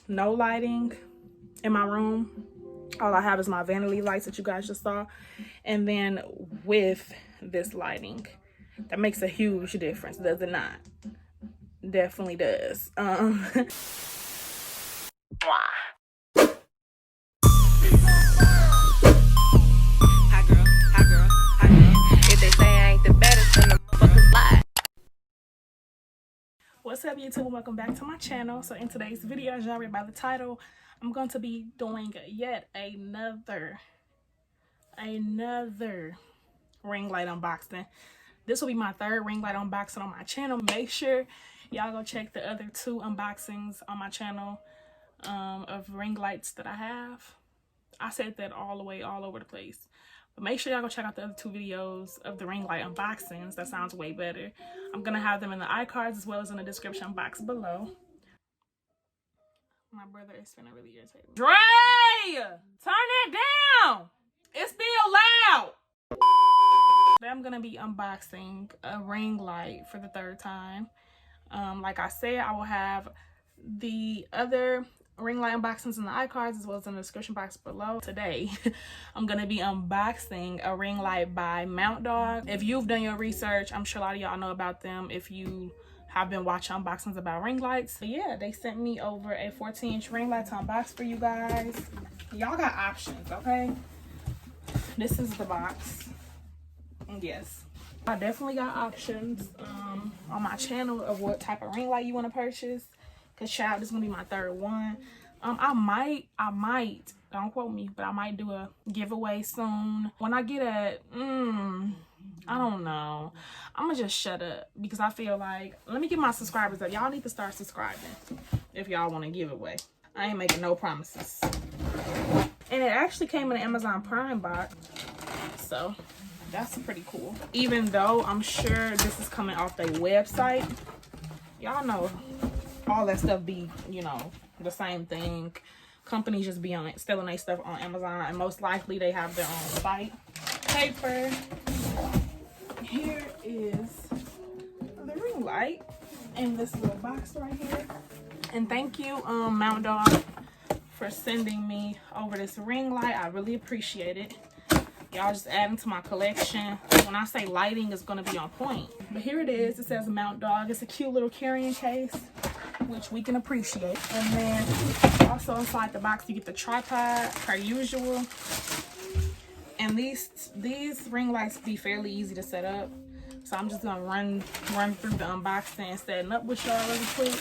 no lighting in my room. All I have is my vanity lights that you guys just saw, and then with this lighting, that makes a huge difference, does it not? Definitely does. What's up, YouTube? Welcome back to my channel. So in today's video, as y'all read by the title, I'm going to be doing yet another ring light unboxing. This will be my third ring light unboxing on my channel. Make sure y'all go check the other two unboxings on my channel of ring lights that I have. I said that all over the place. But make sure y'all go check out the other two videos of the ring light unboxings. That sounds way better. I'm going to have them in the iCards as well as in the description box below. My brother is finna really irritate me. Dre! Turn it down! It's still loud! Today I'm going to be unboxing a ring light for the third time. Like I said, I will have the other ring light unboxings in the iCards as well as in the description box below. Today I'm gonna be unboxing a ring light by MountDog. If you've done your research, I'm sure a lot of y'all know about them if you have been watching unboxings about ring lights. But yeah, they sent me over a 14-inch ring light to unbox for you guys. Y'all got options, okay? This is the box. Yes, I definitely got options on my channel of what type of ring light you want to purchase. Cause child, this is gonna be my third one. I might, don't quote me, but I might do a giveaway soon. When I get a, I don't know. I'm gonna just shut up because I feel like, let me get my subscribers up. Y'all need to start subscribing if y'all want a giveaway. I ain't making no promises. And it actually came in an Amazon Prime box, so that's pretty cool. Even though I'm sure this is coming off their website, y'all know all that stuff be, you know, the same thing. Companies just be on selling their stuff on Amazon, and most likely they have their own site. Paper. Here is the ring light in this little box right here. And thank you, MountDog, for sending me over this ring light. I really appreciate it. Y'all just adding to my collection. When I say lighting, it's gonna be on point. But here it is. It says MountDog. It's a cute little carrying case, which we can appreciate. And then also inside the box you get the tripod per usual. And these ring lights be fairly easy to set up, so I'm just gonna run through the unboxing and setting up with y'all really quick.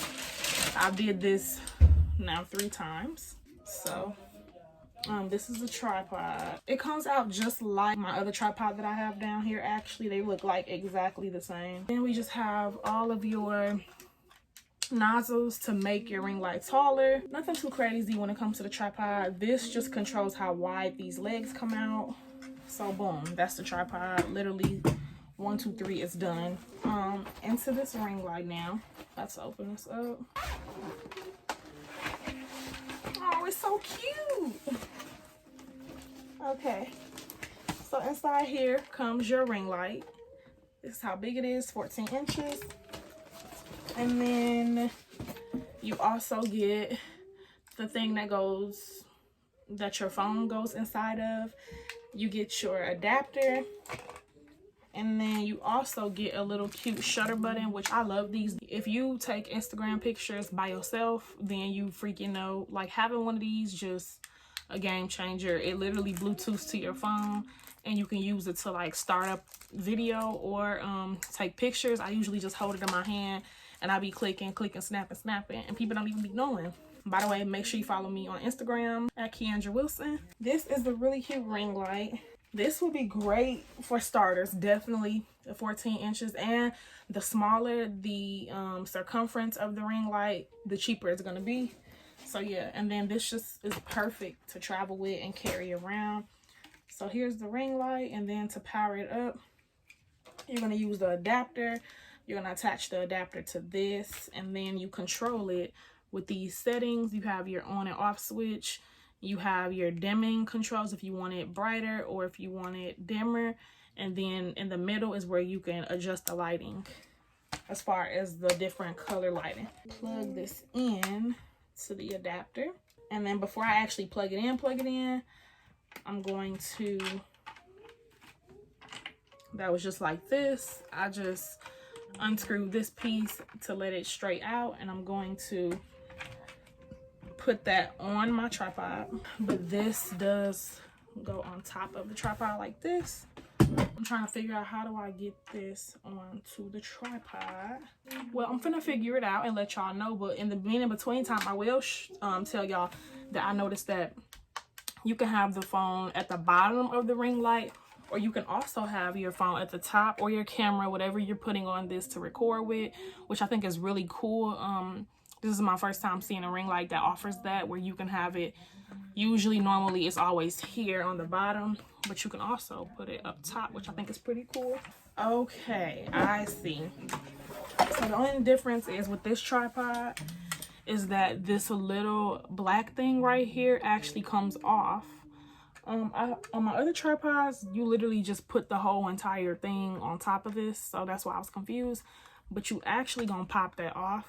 I did this now 3 times. So this is the tripod. It comes out just like my other tripod that I have down here. Actually, they look like exactly the same. Then we just have all of your nozzles to make your ring light taller. Nothing too crazy when it comes to the tripod. This just controls how wide these legs come out. So boom, that's the tripod. Literally 1, 2, 3, it's done. Into this ring light now. Let's open this up. Oh, it's so cute. Okay, so inside here comes your ring light. This is how big it is, 14 inches. And then you also get the thing that your phone goes inside of. You get your adapter. And then you also get a little cute shutter button, which I love these. If you take Instagram pictures by yourself, then you freaking know, like, having one of these just a game changer. It literally Bluetooths to your phone, and you can use it to like start up video or take pictures. I usually just hold it in my hand and I be clicking, snapping, and people don't even be knowing. By the way, make sure you follow me on Instagram at Keandra Wilson. This is the really cute ring light. This will be great for starters, definitely. The 14 inches, and the smaller the circumference of the ring light, the cheaper it's gonna be. So yeah, and then this just is perfect to travel with and carry around. So here's the ring light, and then to power it up, you're gonna use the adapter. You're gonna attach the adapter to this, and then you control it with these settings. You have your on and off switch. You have your dimming controls if you want it brighter or if you want it dimmer. And then in the middle is where you can adjust the lighting as far as the different color lighting. Plug this in to the adapter. And then before I actually plug it in, I'm going to, that was just like this. I just unscrewed this piece to let it straight out, and I'm going to put that on my tripod. But this does go on top of the tripod like this. I'm trying to figure out, how do I get this onto the tripod? Well, I'm finna figure it out and let y'all know, but in the between time, I will tell y'all that I noticed that you can have the phone at the bottom of the ring light, or you can also have your phone at the top, or your camera, whatever you're putting on this to record with, which I think is really cool. This is my first time seeing a ring light that offers that, where you can have it, normally it's always here on the bottom, but you can also put it up top, which I think is pretty cool. Okay, I see. So the only difference is with this tripod is that this little black thing right here actually comes off. On my other tripods, you literally just put the whole entire thing on top of this, so that's why I was confused. But you actually gonna pop that off,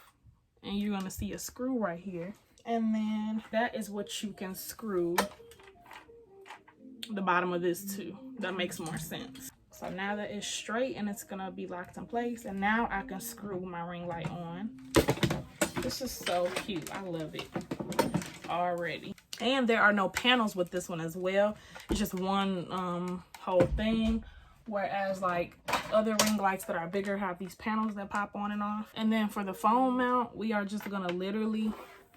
and you're gonna see a screw right here, and then that is what you can screw the bottom of this to. That makes more sense. So now that it's straight and it's gonna be locked in place, and now I can screw my ring light on. This is so cute. I love it already. And there are no panels with this one as well. It's just one whole thing, whereas like other ring lights that are bigger have these panels that pop on and off. And then for the phone mount, we are just gonna literally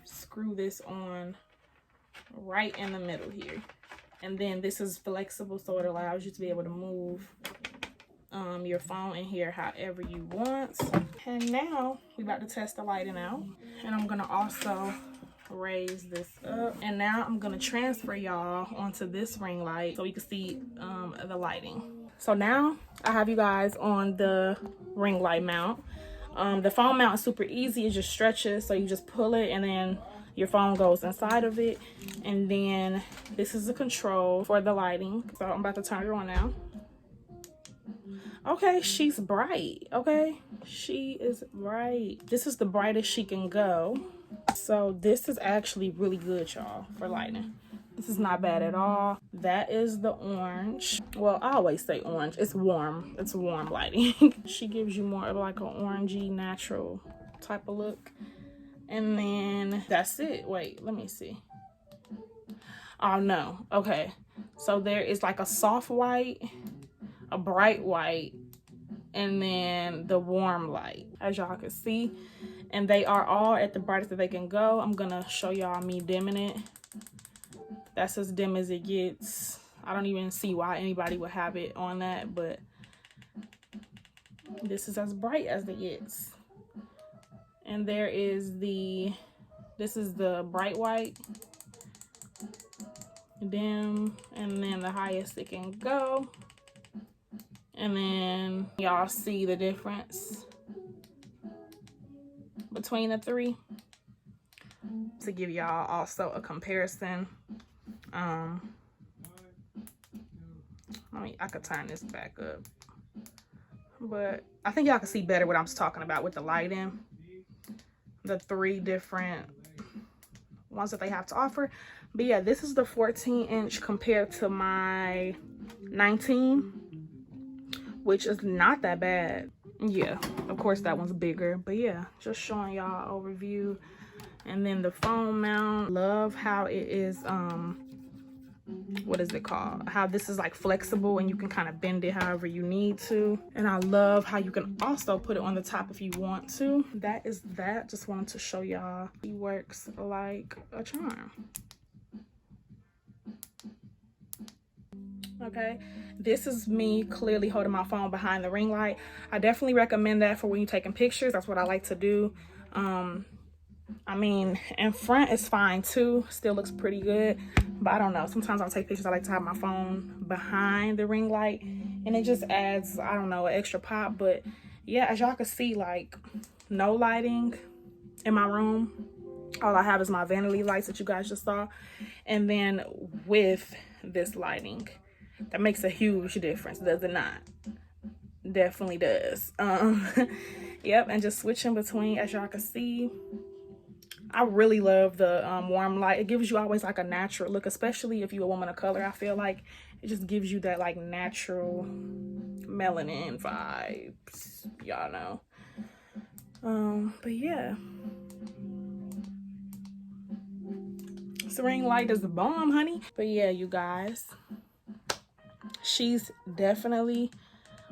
screw this on right in the middle here. And then this is flexible, so it allows you to be able to move your phone in here however you want. And now we're about to test the lighting out, and I'm gonna also raise this up, and now I'm gonna transfer y'all onto this ring light so you can see the lighting. So now I have you guys on the ring light mount. The phone mount is super easy. It just stretches, so you just pull it and then your phone goes inside of it. And then this is the control for the lighting. So I'm about to turn it on now. Okay, she's bright. Okay, she is bright. This is the brightest she can go. So this is actually really good, y'all, for lighting. This is not bad at all. That is the orange. Well, I always say orange. It's warm. It's warm lighting. She gives you more of like an orangey natural type of look. And then that's it. Wait, let me see. Oh no. Okay. So there is like a soft white, a bright white, and then the warm light, as y'all can see. And they are all at the brightest that they can go. I'm gonna show y'all me dimming it. That's as dim as it gets. I don't even see why anybody would have it on that, but this is as bright as it gets. And there is this is the bright white, dim, and then the highest it can go. And then y'all see the difference between the three. To give y'all also a comparison, I could turn this back up, but I think y'all can see better what I'm talking about with the lighting, the three different ones that they have to offer. But yeah, this is the 14-inch compared to my 19, which is not that bad. Yeah, of course that one's bigger, but yeah, just showing y'all overview. And then the phone mount, love how it is, what is it called? How this is like flexible and you can kind of bend it however you need to. And I love how you can also put it on the top if you want to. That is that. Just wanted to show y'all. He works like a charm. Okay, this is me clearly holding my phone behind the ring light. I definitely recommend that for when you're taking pictures. That's what I like to do. I mean, in front is fine too, still looks pretty good, but I don't know, sometimes I'll take pictures. I like to have my phone behind the ring light, and it just adds, I don't know, an extra pop. But yeah, as y'all can see, like, no lighting in my room. All I have is my vanity lights that you guys just saw, and then with this lighting, that makes a huge difference, does it not? Definitely does. Yep, and just switching between, as y'all can see, I really love the warm light. It gives you always like a natural look, especially if you're a woman of color. I feel like it just gives you that like natural melanin vibes, y'all know. But yeah, this ring light is the bomb, honey. But yeah, you guys, she's definitely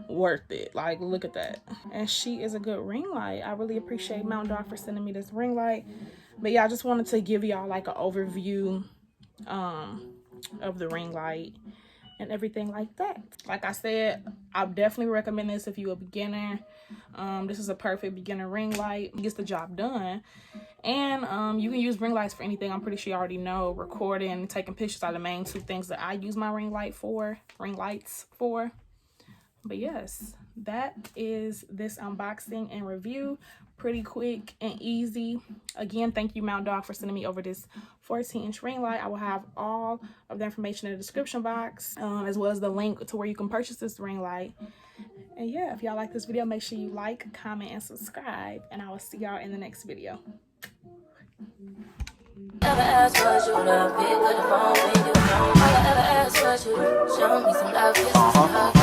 worth it. Like, look at that. And she is a good ring light. I really appreciate MountDog for sending me this ring light. But yeah, I just wanted to give y'all like an overview of the ring light and everything like that. Like I said, I definitely recommend this if you're a beginner. This is a perfect beginner ring light. It gets the job done. And you can use ring lights for anything. I'm pretty sure you already know. Recording, taking pictures are the main two things that I use my ring lights for. But yes, that is this unboxing and review. Pretty quick and easy. Again, thank you, MountDog, for sending me over this 14-inch ring light. I will have all of the information in the description box, as well as the link to where you can purchase this ring light. And yeah, if y'all like this video, make sure you like, comment, and subscribe. And I will see y'all in the next video. Ever ask what you love, pick up the phone when you know. All I ever ask what you show me some love,